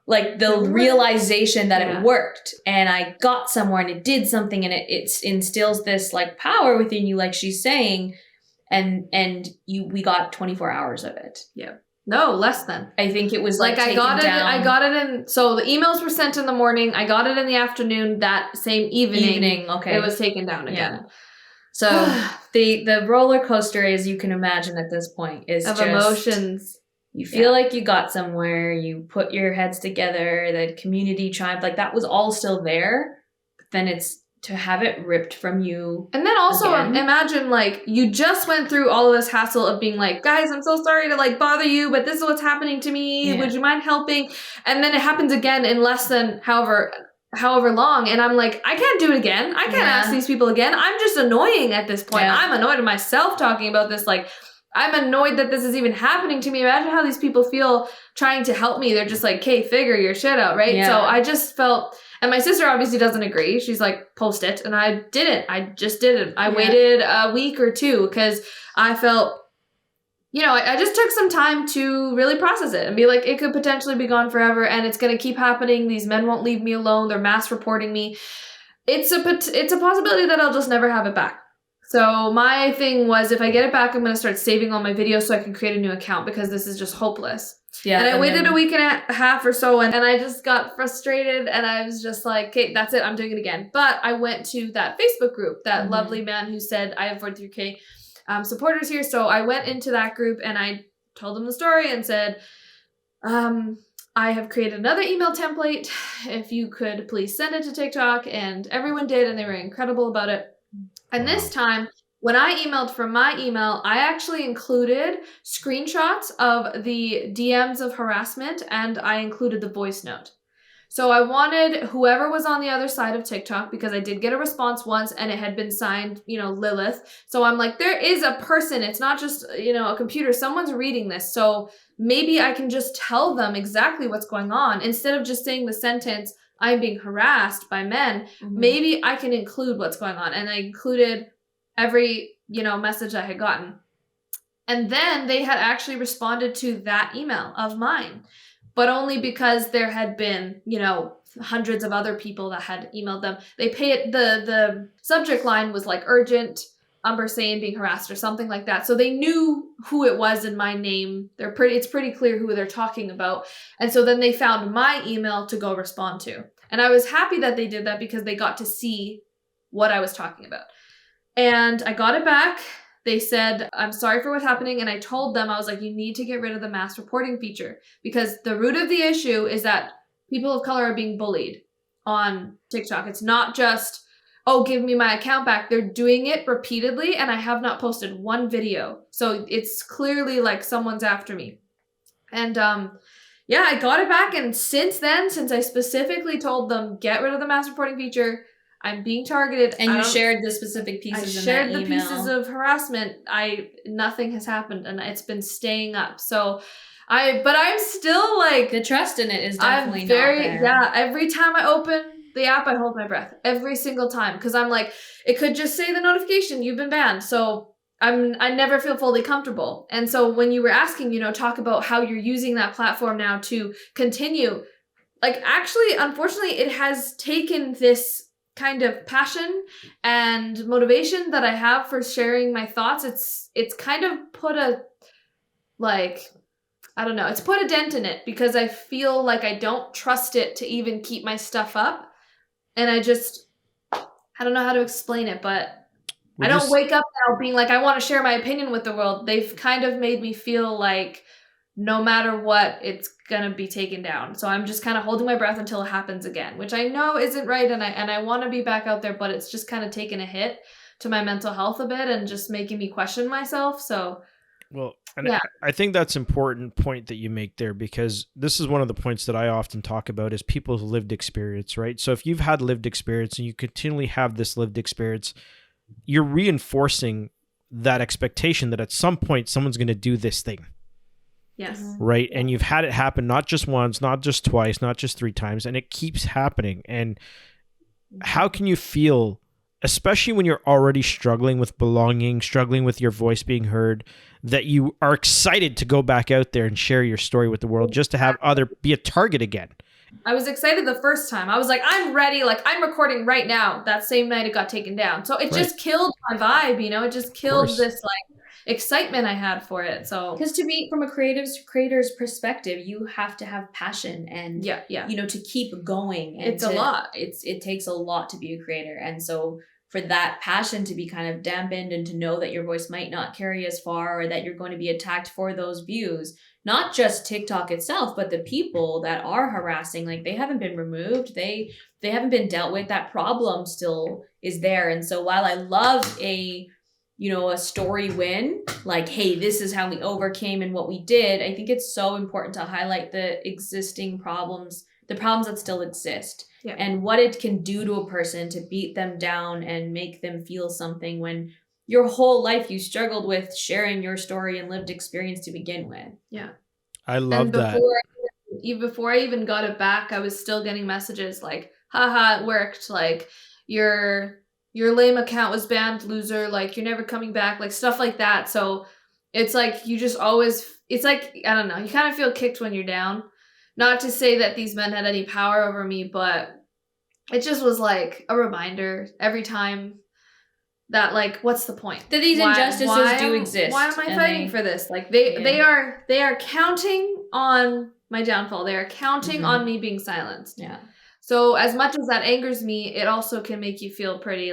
like the realization that it worked and I got somewhere and it did something and it instills this like power within you, like she's saying, and we got 24 hours of it. Yeah. No, less than. I think it was Like I got taken down. I got it in. So the emails were sent in the morning. I got it in the afternoon. That same evening, Okay. it was taken down again. So the roller coaster, as you can imagine at this point, is of just emotions. You feel like you got somewhere. You put your heads together. The community triumph, like that was all still there. But then it's to have it ripped from you. And then also again. imagine like you just went through all of this hassle of being like, guys, I'm so sorry to like bother you, but this is what's happening to me. Yeah. Would you mind helping? And then it happens again in less than however long. And I'm like, I can't do it again. I can't ask these people again. I'm just annoying at this point. I'm annoyed at myself talking about this. Like, I'm annoyed that this is even happening to me. Imagine how these people feel trying to help me. They're just like, okay, figure your shit out, right? So I just felt, and my sister obviously doesn't agree. She's like, post it. And I didn't. I just didn't. I waited a week or two because I felt, you know, I just took some time to really process it and be like, it could potentially be gone forever and it's going to keep happening. These men won't leave me alone. They're mass reporting me. It's a possibility that I'll just never have it back. So my thing was, if I get it back, I'm going to start saving all my videos so I can create a new account because this is just hopeless. Yeah. And I waited a week and a half or so and I just got frustrated and I was just like, okay, that's it. I'm doing it again. But I went to that Facebook group, that lovely man who said, I have 43K supporters here. So I went into that group and I told them the story and said, I have created another email template. If you could please send it to TikTok. And everyone did and they were incredible about it. And this time, when I emailed from my email, I actually included screenshots of the DMs of harassment and I included the voice note. So I wanted whoever was on the other side of TikTok, because I did get a response once and it had been signed, you know, Lilith. So I'm like, there is a person. It's not just, you know, a computer. Someone's reading this. So maybe I can just tell them exactly what's going on instead of just saying the sentence, I'm being harassed by men. Maybe I can include what's going on. And I included every, you know, message I had gotten. And then they had actually responded to that email of mine, but only because there had been, you know, hundreds of other people that had emailed them. They pay it, the subject line was like urgent, Umber Saiyan being harassed or something like that. So they knew who it was in my name. It's pretty clear who they're talking about. And so then they found my email to go respond to. And I was happy that they did that because they got to see what I was talking about. And I got it back. They said, I'm sorry for what's happening. And I told them, I was like, you need to get rid of the mass reporting feature because the root of the issue is that people of color are being bullied on TikTok. It's not just, oh, give me my account back. They're doing it repeatedly and I have not posted one video. So it's clearly like someone's after me. And yeah, I got it back. And since then, since I specifically told them, get rid of the mass reporting feature, I'm being targeted. And you shared the specific pieces in that email. I shared the pieces of harassment. Nothing has happened and it's been staying up. So but I'm still like, the trust in it is definitely not there. Yeah, every time I open the app, I hold my breath every single time because I'm like, it could just say the notification, you've been banned. So I never feel fully comfortable. And so when you were asking, you know, talk about how you're using that platform now to continue, like actually, unfortunately, it has taken this kind of passion and motivation that I have for sharing my thoughts. It's kind of put a, like, I don't know, it's put a dent in it because I feel like I don't trust it to even keep my stuff up. And I don't know how to explain it, but I don't wake up now being like, I want to share my opinion with the world. They've kind of made me feel like no matter what, it's going to be taken down. So I'm just kind of holding my breath until it happens again, which I know isn't right. And I want to be back out there, but it's just kind of taken a hit to my mental health a bit and just making me question myself. So, well, and I think that's an important point that you make there, because this is one of the points that I often talk about is people's lived experience, right? So if you've had lived experience and you continually have this lived experience, you're reinforcing that expectation that at some point someone's going to do this thing. Yes. Right. And you've had it happen, not just once, not just twice, not just 3 times, and it keeps happening. And how can you feel, especially when you're already struggling with belonging, struggling with your voice being heard, that you are excited to go back out there and share your story with the world just to have be a target again? I was excited the first time. I was like, I'm ready. Like, I'm recording right now. That same night it got taken down. So it just killed my vibe, you know? It just killed this, like, excitement I had for it. So because to be from a creator's perspective, you have to have passion and yeah. to keep going. And It's a lot. It takes a lot to be a creator, and so for that passion to be kind of dampened and to know that your voice might not carry as far, or that you're going to be attacked for those views, not just TikTok itself, but the people that are harassing, like they haven't been removed, they haven't been dealt with, that problem still is there. And so while I love a story win, like, hey, this is how we overcame and what we did, I think it's so important to highlight the existing problems, the problems that still exist. Yeah. And what it can do to a person to beat them down and make them feel something when your whole life you struggled with sharing your story and lived experience to begin with. Yeah. I love that. Before I even got it back, I was still getting messages like, haha, it worked. Like, your lame account was banned, loser. Like, you're never coming back. Like, stuff like that. So it's like, you just always, it's like, I don't know, you kind of feel kicked when you're down. Not to say that these men had any power over me, but it just was like a reminder every time that, like, what's the point? That these injustices do exist. Why am I fighting for this? Like, they are counting on my downfall. They are counting on me being silenced. Yeah. So as much as that angers me, it also can make you feel pretty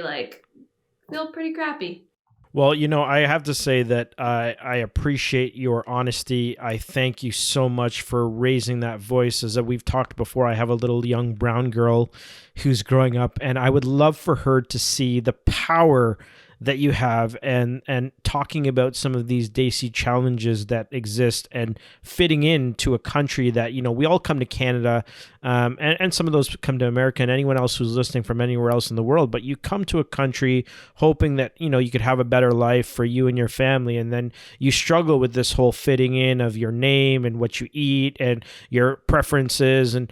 crappy. Well, I have to say that I appreciate your honesty. I thank you so much for raising that voice. As we've talked before, I have a little young brown girl who's growing up, and I would love for her to see the power that you have and talking about some of these daisy challenges that exist and fitting into a country that, we all come to Canada and some of those come to America and anyone else who's listening from anywhere else in the world. But you come to a country hoping that, you could have a better life for you and your family. And then you struggle with this whole fitting in of your name and what you eat and your preferences. And,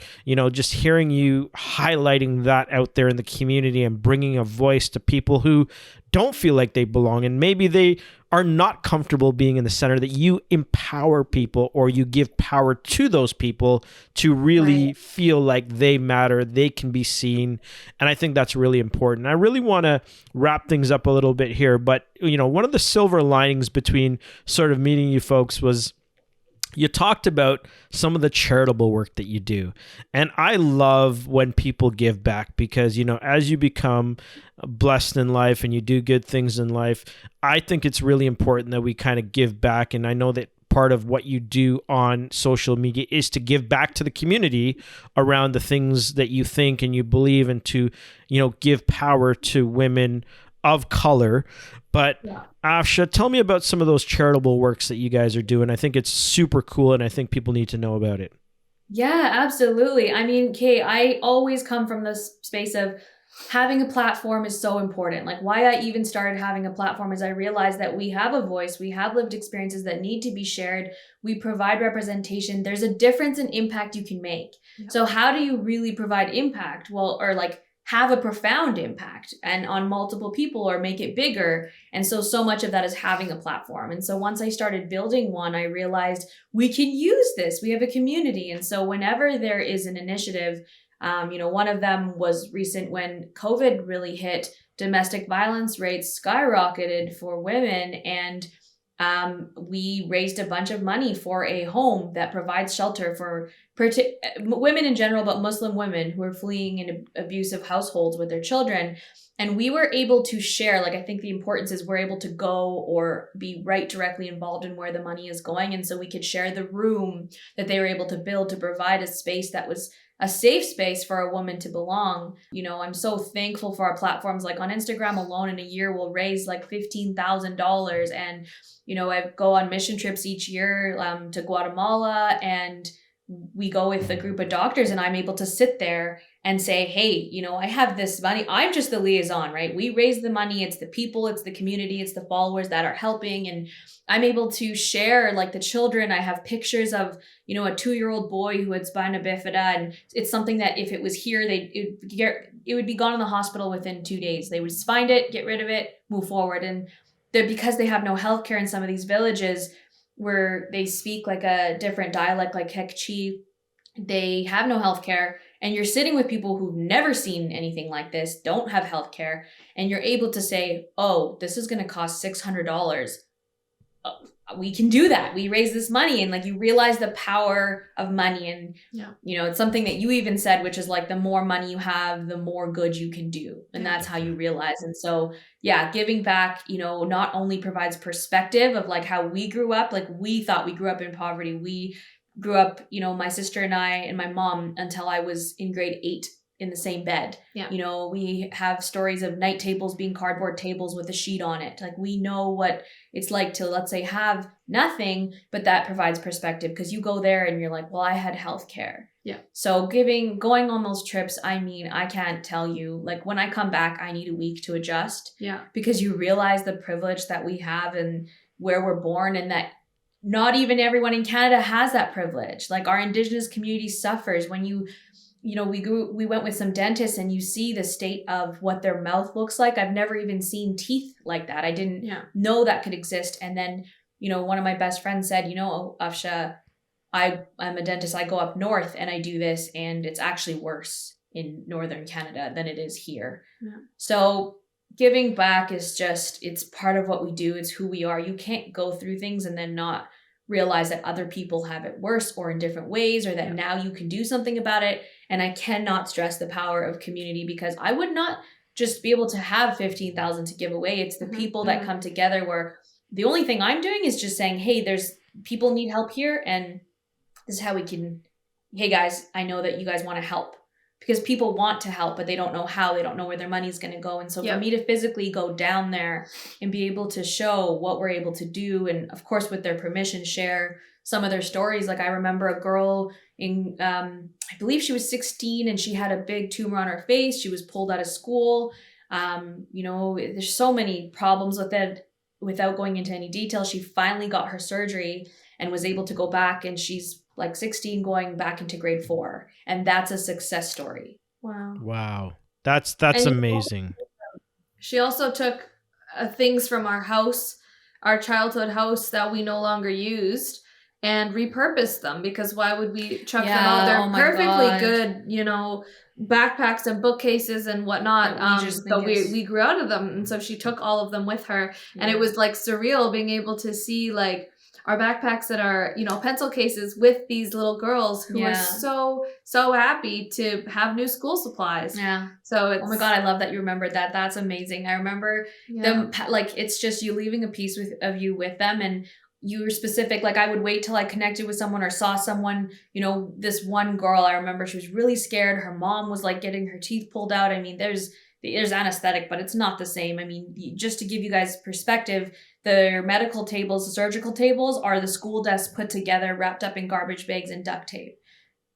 just hearing you highlighting that out there in the community and bringing a voice to people who don't feel like they belong, and maybe they are not comfortable being in the center, that you empower people or you give power to those people to really feel like they matter, they can be seen. And I think that's really important. I really want to wrap things up a little bit here, but one of the silver linings between sort of meeting you folks was you talked about some of the charitable work that you do. And I love when people give back because, as you become blessed in life and you do good things in life, I think it's really important that we kind of give back. And I know that part of what you do on social media is to give back to the community around the things that you think and you believe, and to, give power to women of color. But Afsha, tell me about some of those charitable works that you guys are doing. I think it's super cool, and I think people need to know about it. Yeah, absolutely. I mean, Kay, I always come from this space of having a platform is so important. Like, why I even started having a platform is I realized that we have a voice, we have lived experiences that need to be shared, we provide representation. There's a difference in impact you can make. Yep. So how do you really provide impact? Well, or like have a profound impact and on multiple people or make it bigger. And so much of that is having a platform. And so once I started building one, I realized we can use this. We have a community. And so whenever there is an initiative, one of them was recent when COVID really hit, domestic violence rates skyrocketed for women. And we raised a bunch of money for a home that provides shelter for women in general, but Muslim women who are fleeing in abusive households with their children. And we were able to share, like, I think the importance is we're able to go or be directly involved in where the money is going. And so we could share the room that they were able to build to provide a space that was a safe space for a woman to belong. I'm so thankful for our platforms. Like on Instagram alone in a year, we'll raise like $15,000. And, I go on mission trips each year to Guatemala, and we go with a group of doctors, and I'm able to sit there and say, hey, I have this money. I'm just the liaison, right? We raise the money. It's the people, it's the community, it's the followers that are helping. And I'm able to share like the children. I have pictures of, a 2-year-old boy who had spina bifida. And it's something that if it was here, it would be gone in the hospital within 2 days. They would find it, get rid of it, move forward. And because they have no healthcare in some of these villages where they speak like a different dialect, like Hekchi, they have no healthcare. And you're sitting with people who've never seen anything like this, don't have healthcare, and you're able to say, oh, this is going to cost $600. we can do that. We raise this money, and like you realize the power of money. And, you know, it's something that you even said, which is like the more money you have, the more good you can do. And that's how you realize. And so, yeah, giving back, you know, not only provides perspective of like how we grew up, like we thought we grew up in poverty. We grew up, you know, my sister and I and my mom until I was in grade 8 in the same bed. You know, we have stories of night tables being cardboard tables with a sheet on it. Like we know what it's like to, let's say, have nothing, but that provides perspective because you go there and you're like, well, I had healthcare. So going on those trips, I mean, I can't tell you, like when I come back, I need a week to adjust. Because you realize the privilege that we have and where we're born, and that not even everyone in Canada has that privilege. Like our Indigenous community suffers when you know, we went with some dentists and you see the state of what their mouth looks like. I've never even seen teeth like that. I didn't know that could exist. And then, you know, one of my best friends said, you know, Afsha, I'm a dentist. I go up north and I do this, and it's actually worse in Northern Canada than it is here. So giving back is just, it's part of what we do. It's who we are. You can't go through things and then not realize that other people have it worse or in different ways, or that now you can do something about it. And I cannot stress the power of community, because I would not just be able to have 15,000 to give away. It's the people that come together, where the only thing I'm doing is just saying, hey, there's people need help here, and this is how we can, hey guys, I know that you guys want to help, because people want to help, but they don't know how, they don't know where their money's going to go. And so for me to physically go down there and be able to show what we're able to do, and of course with their permission, share some of their stories. Like I remember a girl in, I believe she was 16, and she had a big tumor on her face. She was pulled out of school. You know, there's so many problems with it. Without going into any detail, she finally got her surgery and was able to go back, and she's like 16 going back into grade 4. And that's a success story. Wow. That's amazing. She also took things from our house, our childhood house that we no longer used, and repurposed them, because why would we chuck them out? They're perfectly good, you know, backpacks and bookcases and whatnot. But we grew out of them. And so she took all of them with her. And it was like surreal being able to see like our backpacks that are, you know, pencil cases with these little girls who are so happy to have new school supplies. So it's, oh my God, I love that you remembered that. That's amazing. I remember them, like, it's just you leaving a piece of you with them, and you were specific. Like I would wait till I connected with someone or saw someone, you know, this one girl, I remember she was really scared. Her mom was like getting her teeth pulled out. I mean, there's anesthetic, but it's not the same. I mean, just to give you guys perspective, the medical tables, the surgical tables are the school desks put together, wrapped up in garbage bags and duct tape.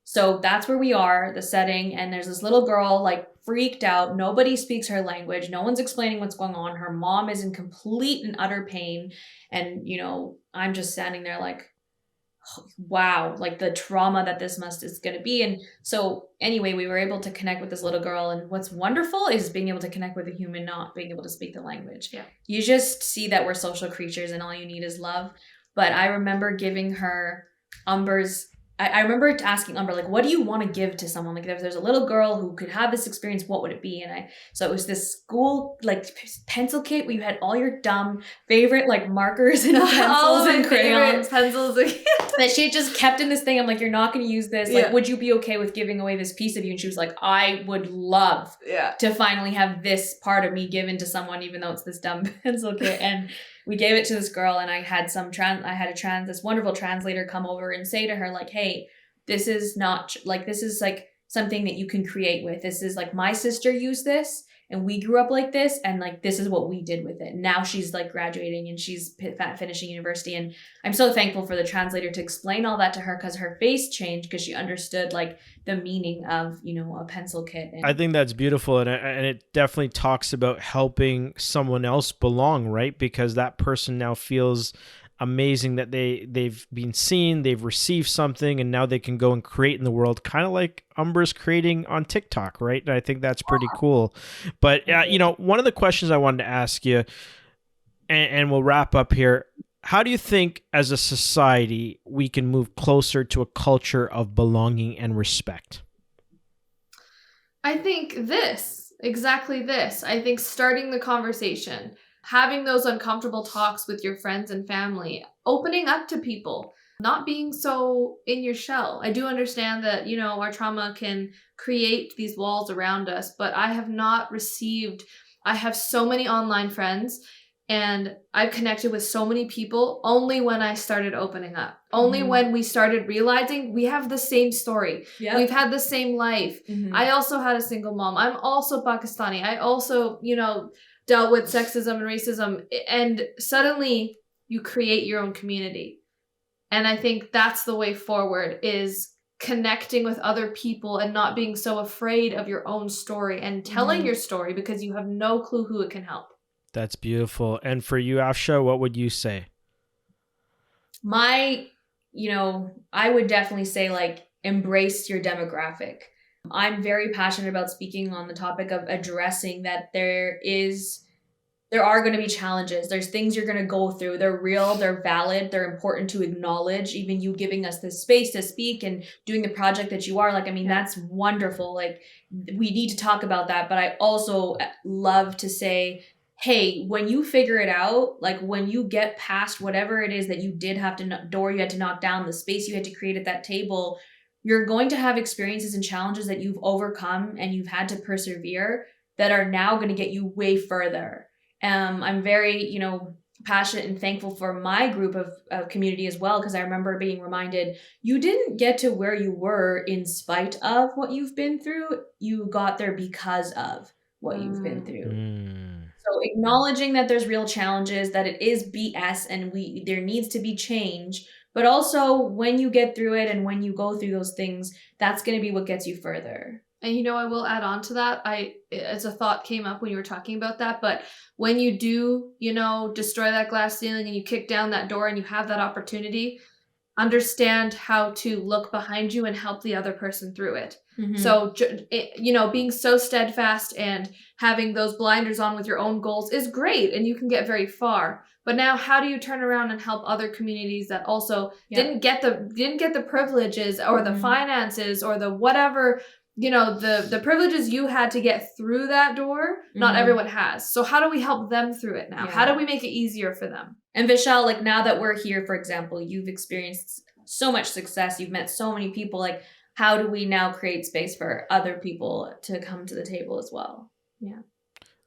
So that's where we are, the setting. And there's this little girl like freaked out. Nobody speaks her language. No one's explaining what's going on. Her mom is in complete and utter pain. And, you know, I'm just standing there like, wow, like the trauma that this is going to be. And so anyway, we were able to connect with this little girl. And what's wonderful is being able to connect with a human, not being able to speak the language. You just see that we're social creatures and all you need is love. But I remember giving her Umber's, I remember asking Umber, like, what do you want to give to someone? Like, if there's a little girl who could have this experience, what would it be? And so it was this school, like, pencil kit where you had all your dumb favorite, like, markers and pencils and crayons. Pencils. That she had just kept in this thing. I'm like, you're not going to use this. Like, would you be okay with giving away this piece of you? And she was like, I would love to finally have this part of me given to someone, even though it's this dumb pencil kit. And we gave it to this girl, and I had this wonderful translator come over and say to her, like, hey, this is not like, this is like something that you can create with. This is like, my sister used this and we grew up like this, and like, this is what we did with it. Now she's like graduating and she's finishing university. And I'm so thankful for the translator to explain all that to her, because her face changed because she understood like the meaning of, you know, a pencil kit. And I think that's beautiful. And it definitely talks about helping someone else belong, right? Because that person now feels amazing that they've been seen, they've received something, and now they can go and create in the world, kind of like Umber's creating on TikTok, right? And I think that's pretty cool. But you know, one of the questions I wanted to ask you, and we'll wrap up here, how do you think as a society we can move closer to a culture of belonging and respect? I think exactly this. I think starting the conversation. having those uncomfortable talks with your friends and family, opening up to people, not being so in your shell. I do understand that, our trauma can create these walls around us, but I have so many online friends, and I've connected with so many people only when I started opening up. Only when we started realizing we have the same story. Yep. We've had the same life. I also had a single mom. I'm also Pakistani. I also, dealt with sexism and racism. And suddenly you create your own community. And I think that's the way forward, is connecting with other people and not being so afraid of your own story and telling your story, because you have no clue who it can help. That's beautiful. And for you, Afsha, what would you say? I would definitely say embrace your demographic. I'm very passionate about speaking on the topic of addressing that there are going to be challenges. There's things you're going to go through. They're real, they're valid, they're important to acknowledge. Even you giving us this space to speak and doing the project that you are, that's wonderful. We need to talk about that. But I also love to say, hey, when you figure it out, when you get past whatever it is that you did have to door you had to knock down, the space you had to create at that table, you're going to have experiences and challenges that you've overcome and you've had to persevere that are now going to get you way further. I'm very, passionate and thankful for my group of community as well, because I remember being reminded, you didn't get to where you were in spite of what you've been through. You got there because of what you've been through. So acknowledging that there's real challenges, that it is BS and there needs to be change, but also when you get through it and when you go through those things, that's going to be what gets you further. And I will add on to that. As a thought came up when you were talking about that, but when you do, destroy that glass ceiling and you kick down that door and you have that opportunity, understand how to look behind you and help the other person through it. So, being so steadfast and having those blinders on with your own goals is great, and you can get very far. But now, how do you turn around and help other communities that also didn't get the privileges or the finances or the whatever, the privileges you had to get through that door? Not everyone has. So how do we help them through it now? How do we make it easier for them? And Vishal, now that we're here, for example, you've experienced so much success. You've met so many people. How do we now create space for other people to come to the table as well? Yeah.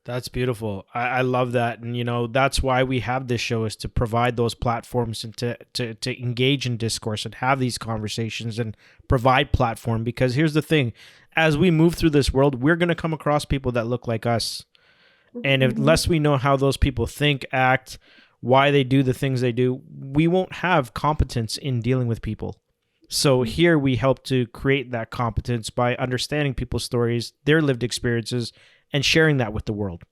That's beautiful. I love that. And, that's why we have this show, is to provide those platforms and to engage in discourse and have these conversations and provide platform. Because here's the thing, as we move through this world, we're going to come across people that look like us. And unless we know how those people think, act, why they do the things they do, we won't have competence in dealing with people. So here we help to create that competence by understanding people's stories, their lived experiences, and sharing that with the world.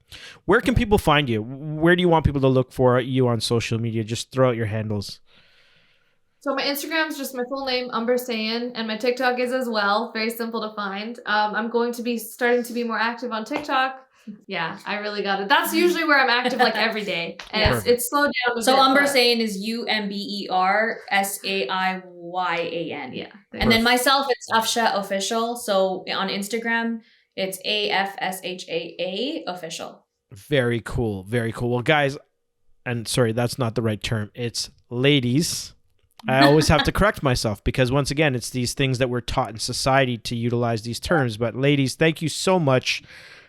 Where can people find you? Where do you want people to look for you on social media? Just throw out your handles. So my Instagram is just my full name, Umber Saiyan, and my TikTok is as well. Very simple to find. I'm going to be starting to be more active on TikTok. Yeah, I really got it. That's usually where I'm active every day. And it's slowed down a bit. So Umber Saiyan is UMberSaiyan. Yeah. And then myself, it's Afsha Official. So on Instagram, it's AFSHAA Official. Very cool. Very cool. Well, guys, and sorry, that's not the right term. It's ladies. I always have to correct myself because once again, it's these things that we're taught in society to utilize these terms. But ladies, thank you so much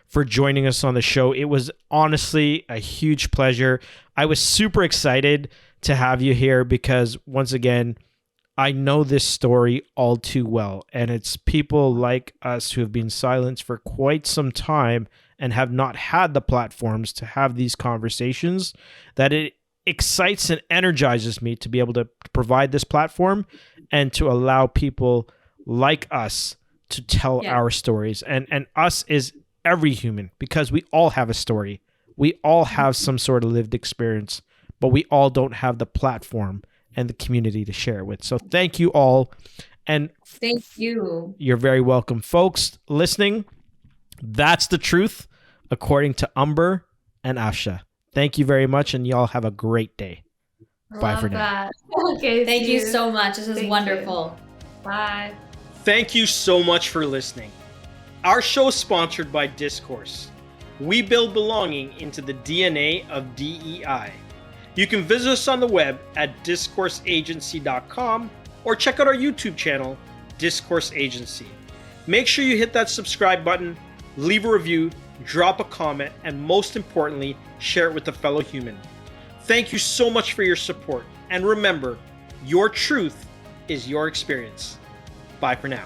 for joining us on the show. It was honestly a huge pleasure. I was super excited to have you here because once again, I know this story all too well. And it's people like us who have been silenced for quite some time and have not had the platforms to have these conversations that it excites and energizes me to be able to provide this platform and to allow people like us to tell our stories. And us is every human, because we all have a story. We all have some sort of lived experience, but we all don't have the platform and the community to share with. So thank you all. And thank you. You're very welcome. Folks listening, that's the truth according to Umber and Afsha. Thank you very much, and y'all have a great day. Bye for now. Okay, thank you so much. This is wonderful. Bye. Thank you so much for listening. Our show is sponsored by Discourse. We build belonging into the DNA of DEI. You can visit us on the web at discourseagency.com or check out our YouTube channel, Discourse Agency. Make sure you hit that subscribe button, leave a review, drop a comment, and most importantly, share it with a fellow human. Thank you so much for your support. And remember, your truth is your experience. Bye for now.